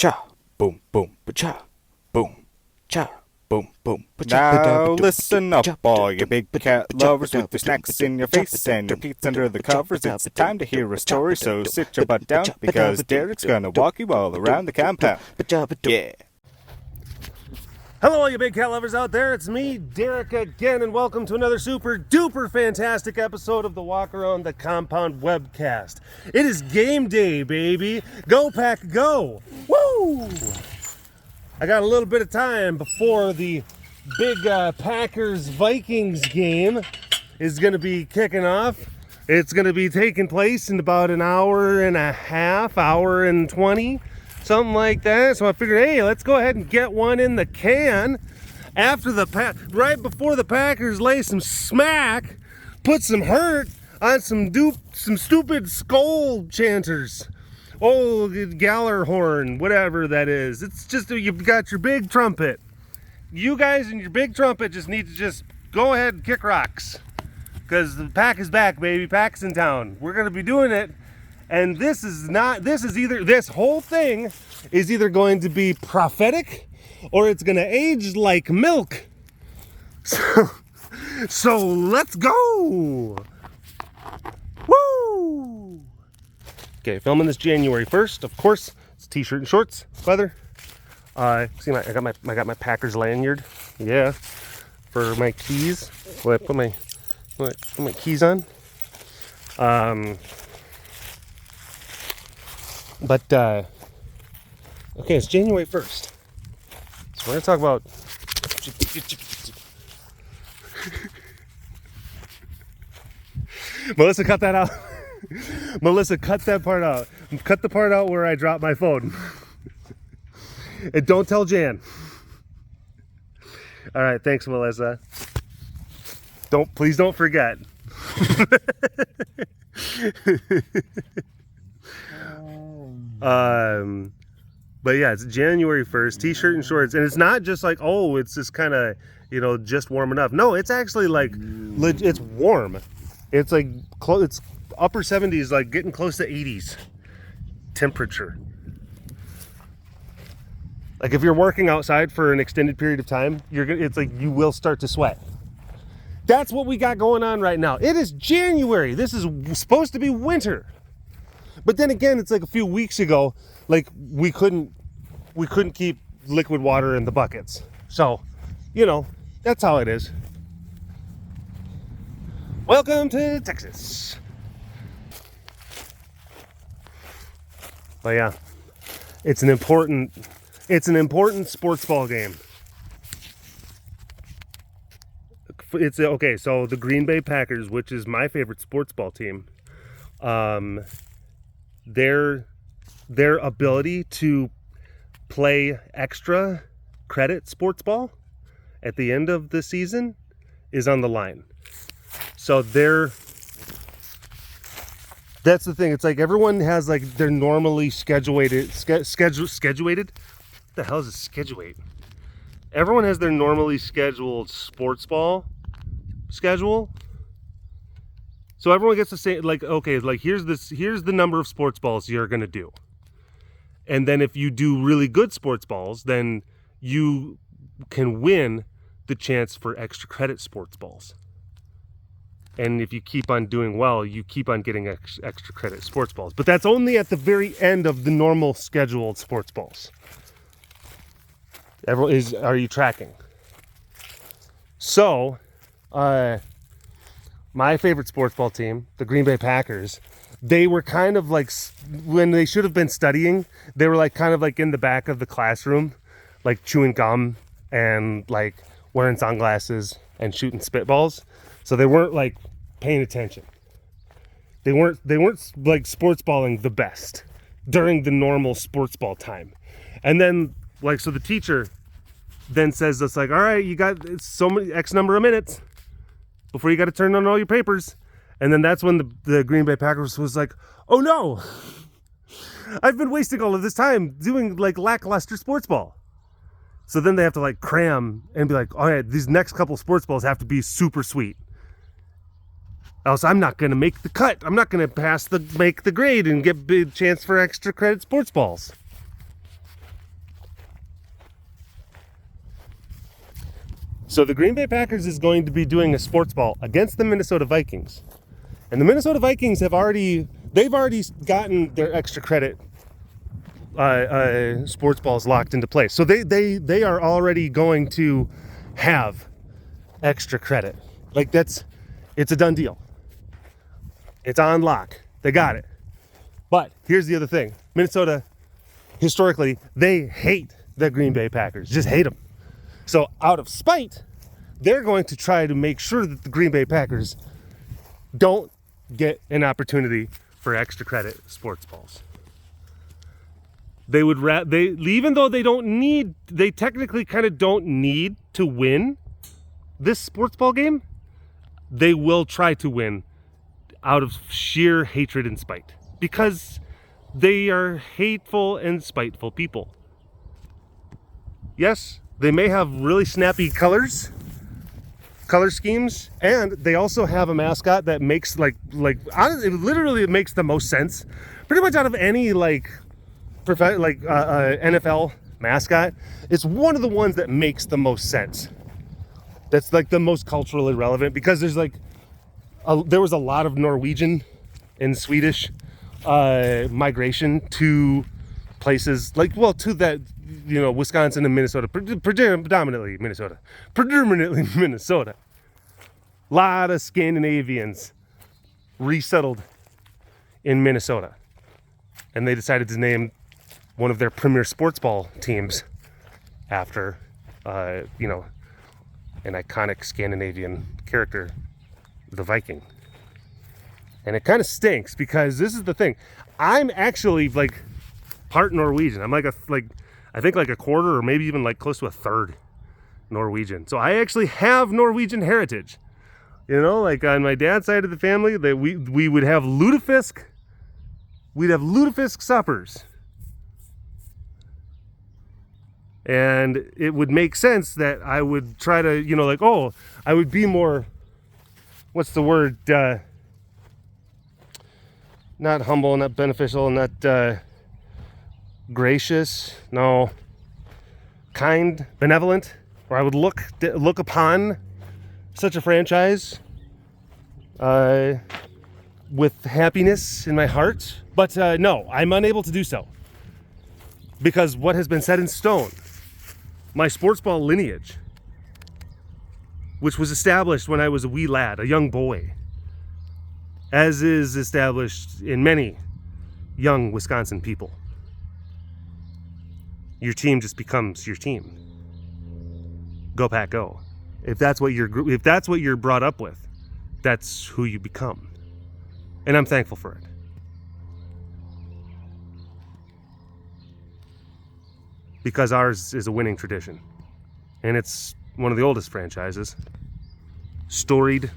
cha, boom, boom, cha, boom, cha, boom, boom. Now listen up, all you big cat lovers, with your snacks in your face and your feet under the covers. It's time to hear a story, so sit your butt down, because Derek's gonna walk you all around the compound. Yeah. Hello all you big cat lovers out there, it's me, Derek again, and welcome to another super duper fantastic episode of the Walk Around the Compound webcast. It is game day, baby. Go Pack Go! Woo! I got a little bit of time before the big Packers Vikings game is going to be kicking off. It's going to be taking place in about an hour and a half, hour and 20. Something like that. So I figured, hey, let's go ahead and get one in the can after right before the Packers lay some smack, put some hurt on some stupid skull chanters. Oh, Gallerhorn, whatever that is. It's just you've got your big trumpet. You guys and your big trumpet just need to just go ahead and kick rocks, because the Pack is back, baby. Pack's in town. We're gonna be doing it. And this whole thing is either going to be prophetic or it's going to age like milk. So let's go. Woo! Okay, filming this January 1st. Of course, it's t-shirt and shorts, leather. See, I got my Packers lanyard. Yeah, for my keys. Will I put my keys on? But, okay, it's January 1st. So we're going to talk about... Melissa, cut that out. Melissa, cut that part out. Cut the part out where I dropped my phone. And don't tell Jan. All right, thanks, Melissa. Please don't forget. But yeah, it's January 1st, t-shirt and shorts, and it's not just like, oh, it's just kind of, just warming up. No, it's actually like, it's warm. It's like, it's upper 70s, like getting close to 80s temperature. Like if you're working outside for an extended period of time, it's like you will start to sweat. That's what we got going on right now. It is January. This is supposed to be winter. But then again, it's like a few weeks ago, like we couldn't keep liquid water in the buckets. So, that's how it is. Welcome to Texas. But yeah, it's an important sports ball game. Okay, so the Green Bay Packers, which is my favorite sports ball team, their ability to play extra credit sports ball at the end of the season is on the line. So that's the thing. It's like everyone has like their normally scheduled. What the hell is a scheduled? Everyone has their normally scheduled sports ball schedule. So everyone gets to say, like, okay, like here's the number of sports balls you're gonna do. And then if you do really good sports balls, then you can win the chance for extra credit sports balls. And if you keep on doing well, you keep on getting extra credit sports balls. But that's only at the very end of the normal scheduled sports balls. Are you tracking? So, my favorite sports ball team, the Green Bay Packers, they were kind of like, when they should have been studying, they were like kind of like in the back of the classroom, like chewing gum and like wearing sunglasses and shooting spitballs. So they weren't like paying attention. They weren't like sports balling the best during the normal sports ball time. And then like, so the teacher then says, it's like, all right, you got so many X number of minutes before you got to turn on all your papers. And then that's when the Green Bay Packers was like, oh no, I've been wasting all of this time doing like lackluster sports ball. So then they have to like cram and be like, all right, these next couple sports balls have to be super sweet. Else I'm not going to make the cut. I'm not going to make the grade and get a chance for extra credit sports balls. So the Green Bay Packers is going to be doing a sports ball against the Minnesota Vikings. And the Minnesota Vikings they've already gotten their extra credit sports balls locked into place. So they are already going to have extra credit. Like it's a done deal. It's on lock. They got it. But here's the other thing. Minnesota, historically, they hate the Green Bay Packers. Just hate them. So out of spite, they're going to try to make sure that the Green Bay Packers don't get an opportunity for extra credit sports balls. Even though they technically kind of don't need to win this sports ball game, they will try to win out of sheer hatred and spite because they are hateful and spiteful people. Yes, they may have really snappy color schemes, and they also have a mascot that makes it makes the most sense pretty much out of any NFL mascot. It's one of the ones that makes the most sense. That's like the most culturally relevant because there's there was a lot of Norwegian and Swedish migration to places to that, Wisconsin and Minnesota, predominantly Minnesota. A lot of Scandinavians resettled in Minnesota, and they decided to name one of their premier sports ball teams after, an iconic Scandinavian character, the Viking. And it kind of stinks because this is the thing. I'm actually part Norwegian. I'm I think a quarter or maybe even close to a third Norwegian. So I actually have Norwegian heritage. On my dad's side of the family, we would have lutefisk. We'd have lutefisk suppers. And it would make sense that I would try to, I would be more, what's the word? Not humble, not beneficial, not gracious, no, kind, benevolent, or I would look upon such a franchise with happiness in my heart. But no, I'm unable to do so because what has been set in stone, my sports ball lineage, which was established when I was a wee lad, a young boy, as is established in many young Wisconsin people. Your team just becomes your team. Go Pack Go. If that's what you're brought up with, that's who you become. And I'm thankful for it. Because ours is a winning tradition. And it's one of the oldest franchises. Storied.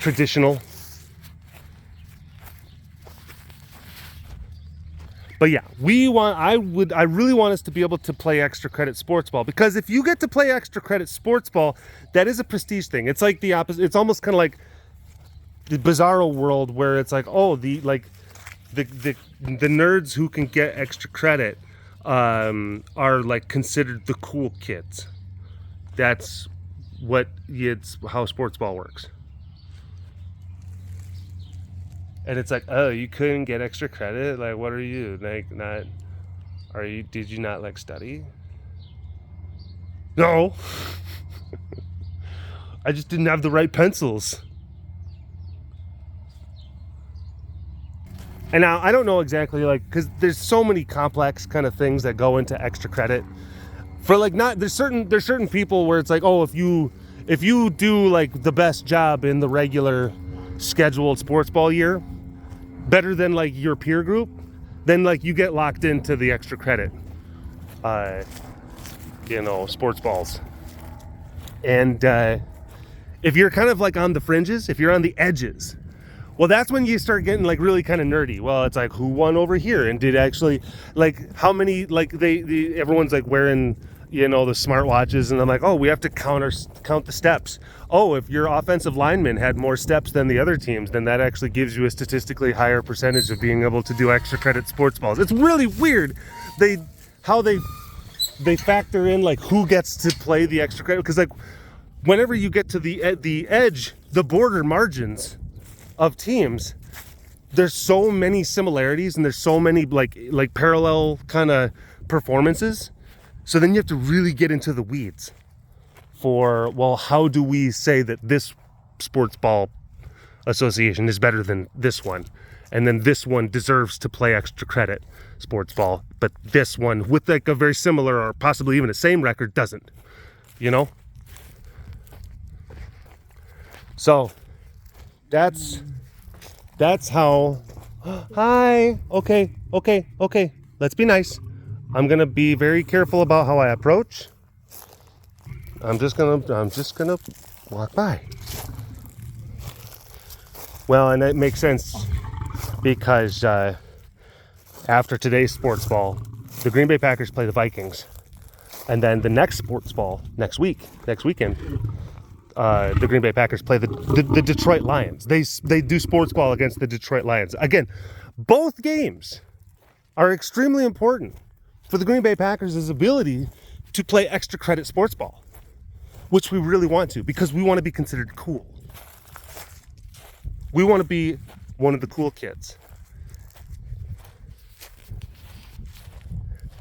Traditional. But yeah, I really want us to be able to play extra credit sports ball, because if you get to play extra credit sports ball, that is a prestige thing. It's like the opposite. It's almost kind of like the bizarro world where it's like, oh, the nerds who can get extra credit are considered the cool kids. That's how sports ball works. And it's like, oh, you couldn't get extra credit? What are you? Did you not study? No. I just didn't have the right pencils. And now, I don't know exactly, because there's so many complex kind of things that go into extra credit. There's certain people where it's like, oh, if you do the best job in the regular scheduled sports ball year, better than your peer group, then you get locked into the extra credit sports balls. And if you're kind of on the fringes, if you're on the edges, well, that's when you start getting really kind of nerdy. Well, it's who won over here, and did actually how many everyone's wearing the smartwatches, and I'm oh, we have to count the steps. Oh, if your offensive lineman had more steps than the other teams, then that actually gives you a statistically higher percentage of being able to do extra credit sports balls. It's really weird how they they factor in like who gets to play the extra credit, because like whenever you get to the edge, the border margins of teams, there's so many similarities and there's so many like parallel kind of performances. So then you have to really get into the weeds for, well, how do we say that this sports ball association is better than this one, and then this one deserves to play extra credit sports ball, but this one with like a very similar or possibly even the same record doesn't, you know? So that's how. Hi. Okay. Let's be nice. I'm gonna be very careful about how I approach. I'm just gonna walk by. Well, and it makes sense because after today's sports ball, the Green Bay Packers play the Vikings, and then the next sports ball next weekend, the Green Bay Packers play the Detroit Lions. They do sports ball against the Detroit Lions. Again, both games are extremely important for the Green Bay Packers' ability to play extra credit sports ball, which we really want to, because we want to be considered cool. We want to be one of the cool kids.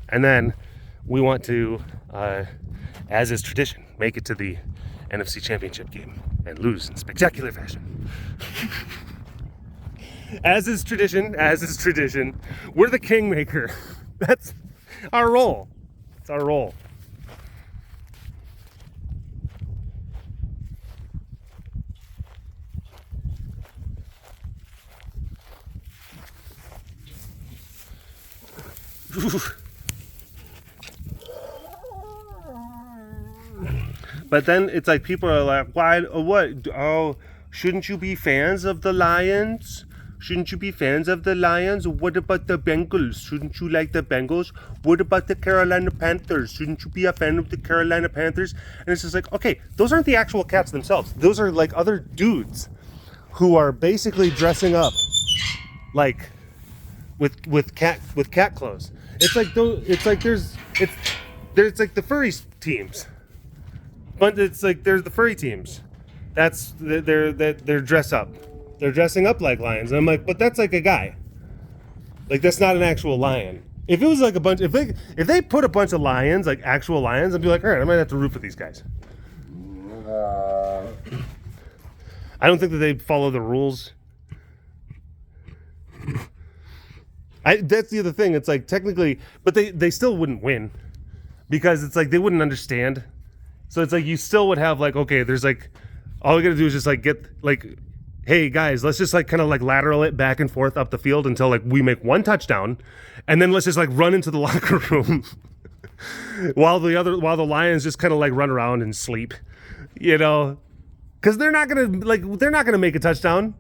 And then we want to, as is tradition, make it to the NFC Championship game and lose in spectacular fashion. As is tradition, we're the kingmaker. That's our role. It's our role. But then it's like people are like, why? What? Oh, shouldn't you be fans of the Lions? Shouldn't you be fans of the Lions? What about the Bengals? Shouldn't you like the Bengals? What about the Carolina Panthers? Shouldn't you be a fan of the Carolina Panthers? And it's just like, okay, those aren't the actual cats themselves. Those are like other dudes who are basically dressing up like with cat clothes. It's like there's like the furry teams, but it's like there's the furry teams. They're dress up. They're dressing up like lions. And I'm like, but that's like a guy. Like, that's not an actual lion. If it was like if they put a bunch of lions, like actual lions, I'd be like, all right, I might have to root for these guys. I don't think that they follow the rules. That's the other thing. It's like technically, but they still wouldn't win because it's like they wouldn't understand. So it's like you still would have like, okay, there's like, all we gotta do is just like get like, hey guys, let's just like kind of like lateral it back and forth up the field until like we make one touchdown, and then let's just like run into the locker room while the Lions just kind of like run around and sleep, you know, because they're not gonna make a touchdown.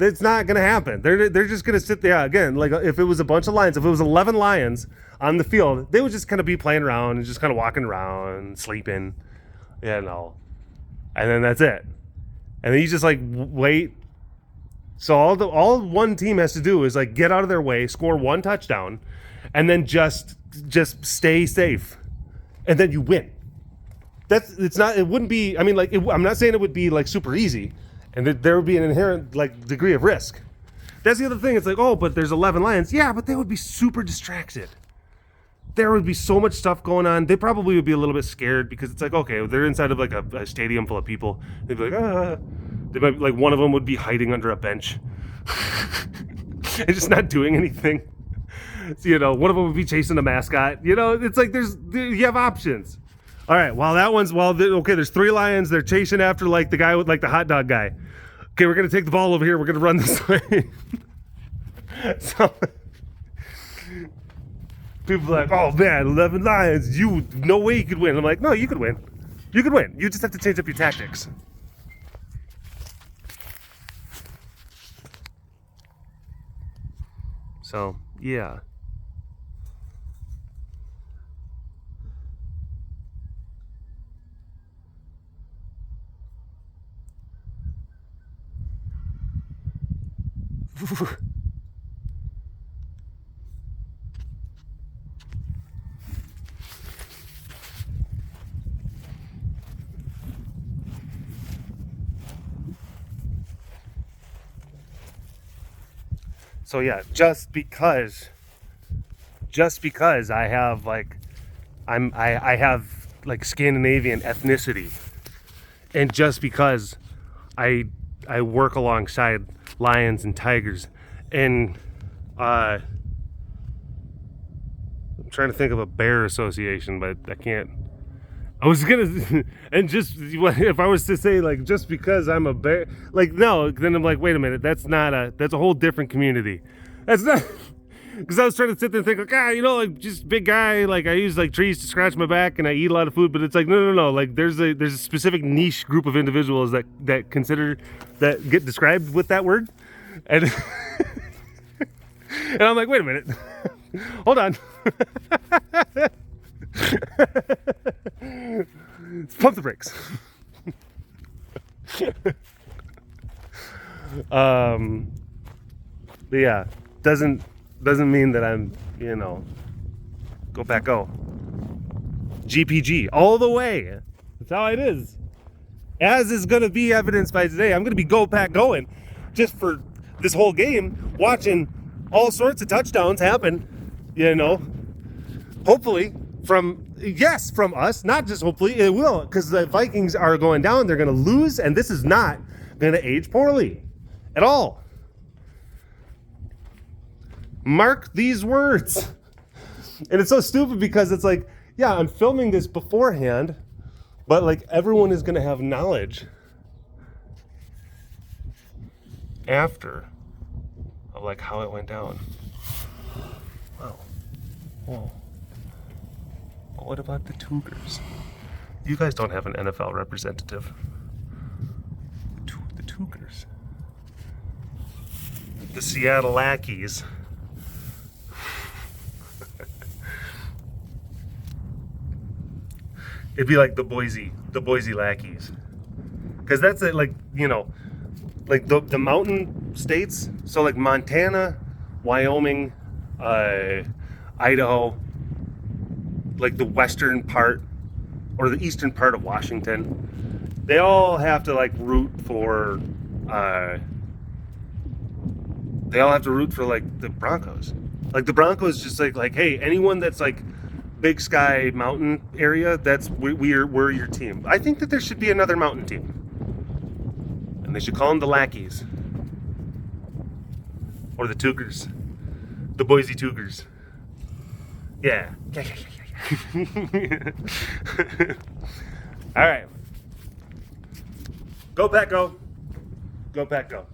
It's not gonna happen. They're just gonna sit there again. Like if it was a bunch of Lions, if it was 11 Lions on the field, they would just kind of be playing around and just kind of walking around, sleeping, you know, and then that's it. And then you just like wait. So all one team has to do is like get out of their way, score one touchdown, and then just stay safe, and then you win. It wouldn't be. I mean, like I'm not saying it would be like super easy, and that there would be an inherent like degree of risk. That's the other thing. It's like, oh, but there's 11 Lions. Yeah, but they would be super distracted. There would be so much stuff going on. They probably would be a little bit scared because it's like, okay, they're inside of like a stadium full of people. They'd be like, ah. They might like one of them would be hiding under a bench and just not doing anything. So, you know, one of them would be chasing a mascot. You know, it's like you have options. All right, there's 3 Lions. They're chasing after like the guy with like the hot dog guy. Okay, we're gonna take the ball over here. We're gonna run this way. So people are like, oh man, 11 Lions. No way you could win. I'm like, no, you could win. You could win. You just have to change up your tactics. So, yeah. So yeah, just because I have like I have like Scandinavian ethnicity, and just because I work alongside lions and tigers, and I'm trying to think of a bear association, but I can't. I was gonna, and just if I was to say like just because I'm a bear, like no, then I'm like, wait a minute, that's a whole different community. That's not, because I was trying to sit there and think like, like just big guy, like I use like trees to scratch my back and I eat a lot of food, but it's like no, like there's a specific niche group of individuals that get described with that word, and and I'm like, wait a minute, hold on. Pump the brakes. But yeah, doesn't mean that I'm, go back, go. GPG all the way. That's how it is. As is going to be evidenced by today, I'm going to be go pack going just for this whole game, watching all sorts of touchdowns happen, hopefully from us, not just hopefully, it will, because the Vikings are going down, they're going to lose, and this is not going to age poorly at all. Mark these words. And it's so stupid because it's like, yeah, I'm filming this beforehand, but like everyone is going to have knowledge after of like how it went down. Wow. Whoa. But what about the Cougars? You guys don't have an NFL representative. The Cougars. The Seattle Lackeys. It'd be like the Boise Lackeys. Because that's it, like, like the mountain states. So like Montana, Wyoming, Idaho, like the western part or the eastern part of Washington, they all have to like root for like the Broncos. Like the Broncos just like hey, anyone that's like Big Sky Mountain area, that's we're your team. I think that there should be another mountain team. And they should call them the Lackeys. Or the Cougars. The Boise Cougars. Yeah. All right. Go Pack Go. Go Pack Go.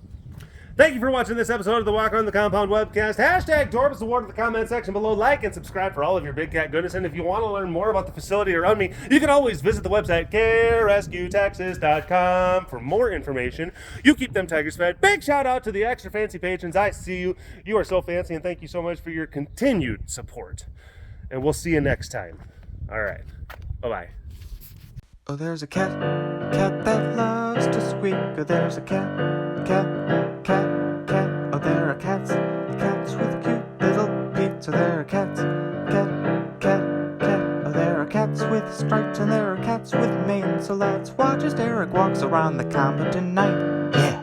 Thank you for watching this episode of the Walk Around the Compound webcast. Hashtag Dorbus Award in the comment section below. Like and subscribe for all of your big cat goodness. And if you want to learn more about the facility around me, you can always visit the website carerescuetexas.com for more information. You keep them tigers fed. Big shout out to the extra fancy patrons. I see you. You are so fancy, and thank you so much for your continued support. And we'll see you next time. All right. Bye-bye. Oh, there's a cat that loves to squeak. Oh, there's a cat. Oh, there are cats with cute little feet. So there are cats, cat. Oh, there are cats with stripes and there are cats with manes. So let's watch as Derek walks around the compound tonight. Yeah.